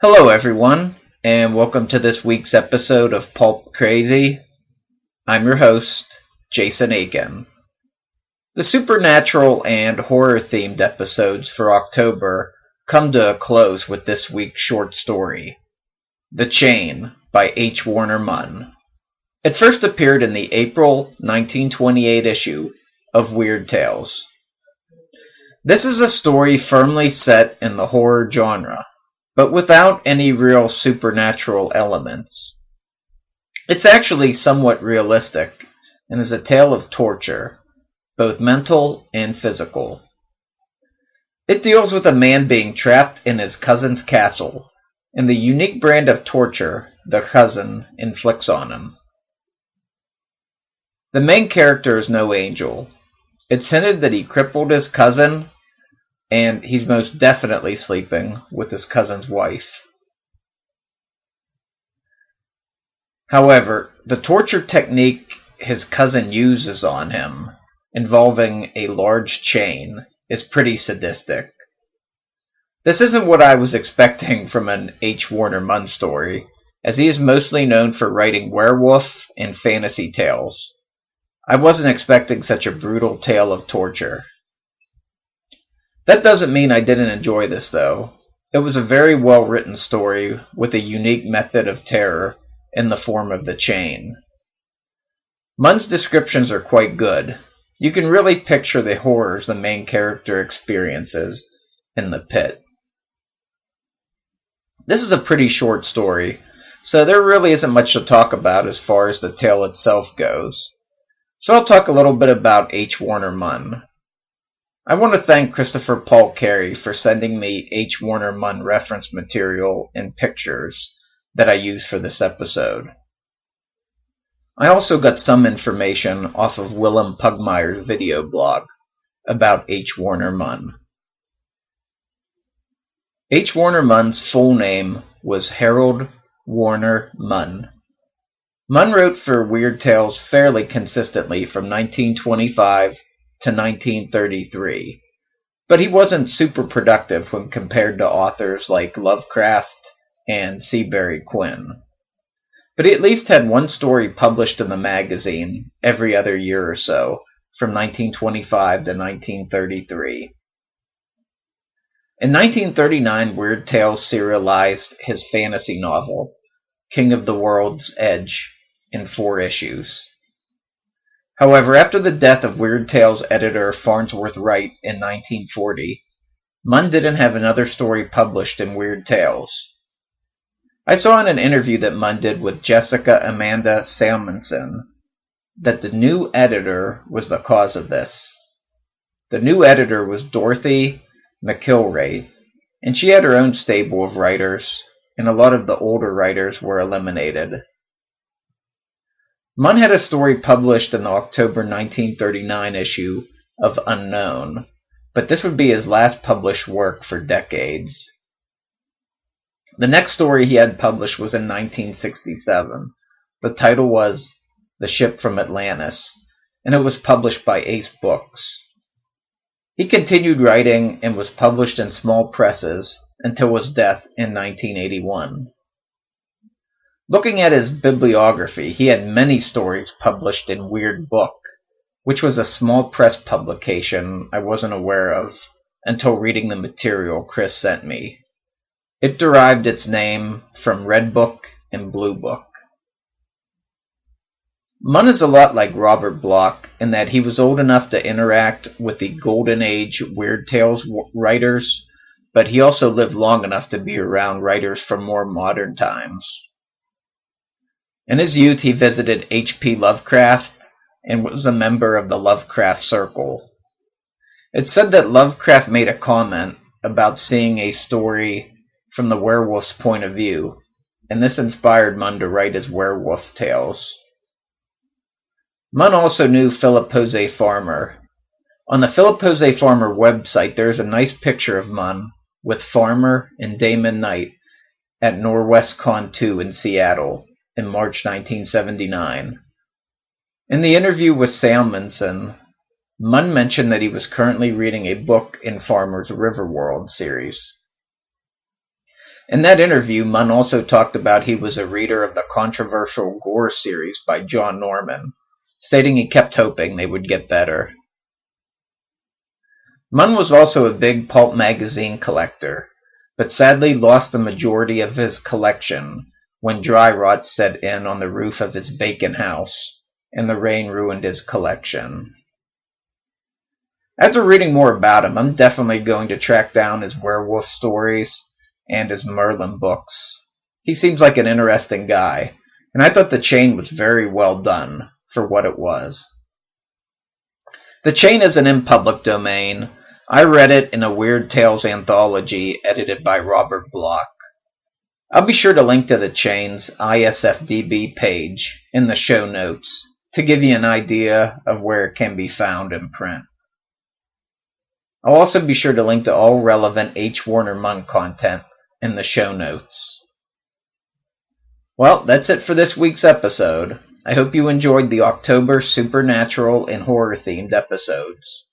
Hello, everyone, and welcome to this week's episode of Pulp Crazy. I'm your host, Jason Aiken. The supernatural and horror-themed episodes for October come to a close with this week's short story, The Chain by H. Warner Munn. It first appeared in the April 1928 issue of Weird Tales. This is a story firmly set in the horror genre, but without any real supernatural elements. It's actually somewhat realistic, and is a tale of torture, both mental and physical. It deals with a man being trapped in his cousin's castle, and the unique brand of torture the cousin inflicts on him. The main character is no angel. It's hinted that he crippled his cousin, and he's most definitely sleeping with his cousin's wife. However, the torture technique his cousin uses on him, involving a large chain, is pretty sadistic. This isn't what I was expecting from an H. Warner Munn story, as he is mostly known for writing werewolf and fantasy tales. I wasn't expecting such a brutal tale of torture. That doesn't mean I didn't enjoy this, though. It was a very well-written story with a unique method of terror in the form of the chain. Munn's descriptions are quite good. You can really picture the horrors the main character experiences in the pit. This is a pretty short story, so there really isn't much to talk about as far as the tale itself goes. So I'll talk a little bit about H. Warner Munn. I want to thank Christopher Paul Carey for sending me H. Warner Munn reference material and pictures that I used for this episode. I also got some information off of Willem Pugmire's video blog about H. Warner Munn. H. Warner Munn's full name was Harold Warner Munn. Munn wrote for Weird Tales fairly consistently from 1925 to 1933, but he wasn't super productive when compared to authors like Lovecraft and Seabury Quinn. But he at least had one story published in the magazine every other year or so, from 1925 to 1933. In 1939, Weird Tales serialized his fantasy novel, King of the World's Edge, in 4 issues. However, after the death of Weird Tales editor Farnsworth Wright in 1940, Munn didn't have another story published in Weird Tales. I saw in an interview that Munn did with Jessica Amanda Salmonson that the new editor was the cause of this. The new editor was Dorothy McIlwraith, and she had her own stable of writers, and a lot of the older writers were eliminated. Munn had a story published in the October 1939 issue of Unknown, but this would be his last published work for decades. The next story he had published was in 1967. The title was The Ship from Atlantis, and it was published by Ace Books. He continued writing and was published in small presses until his death in 1981. Looking at his bibliography, he had many stories published in Weird Book, which was a small press publication I wasn't aware of until reading the material Chris sent me. It derived its name from Red Book and Blue Book. Munn is a lot like Robert Bloch in that he was old enough to interact with the Golden Age Weird Tales writers, but he also lived long enough to be around writers from more modern times. In his youth, he visited H.P. Lovecraft and was a member of the Lovecraft Circle. It's said that Lovecraft made a comment about seeing a story from the werewolf's point of view, and this inspired Munn to write his werewolf tales. Munn also knew Philip Jose Farmer. On the Philip Jose Farmer website, there is a nice picture of Munn with Farmer and Damon Knight at NorwestCon 2 in Seattle in March 1979. In the interview with Salmonson, Munn mentioned that he was currently reading a book in Farmer's Riverworld series. In that interview, Munn also talked about he was a reader of the controversial Gore series by John Norman, stating he kept hoping they would get better. Munn was also a big Pulp magazine collector, but sadly lost the majority of his collection when dry rot set in on the roof of his vacant house, and the rain ruined his collection. After reading more about him, I'm definitely going to track down his werewolf stories and his Merlin books. He seems like an interesting guy, and I thought the chain was very well done for what it was. The chain isn't in public domain. I read it in a Weird Tales anthology edited by Robert Bloch. I'll be sure to link to the chain's ISFDB page in the show notes to give you an idea of where it can be found in print. I'll also be sure to link to all relevant H. Warner Munn content in the show notes. Well, that's it for this week's episode. I hope you enjoyed the October supernatural and horror-themed episodes.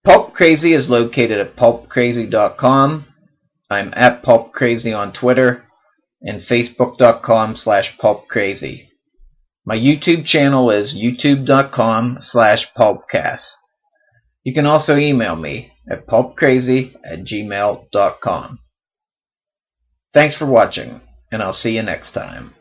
Pulp Crazy is located at pulpcrazy.com. I'm at Pulp Crazy on Twitter and facebook.com/pulpcrazy. My YouTube channel is youtube.com/pulpcast. You can also email me at pulpcrazy@gmail.com. Thanks for watching, and I'll see you next time.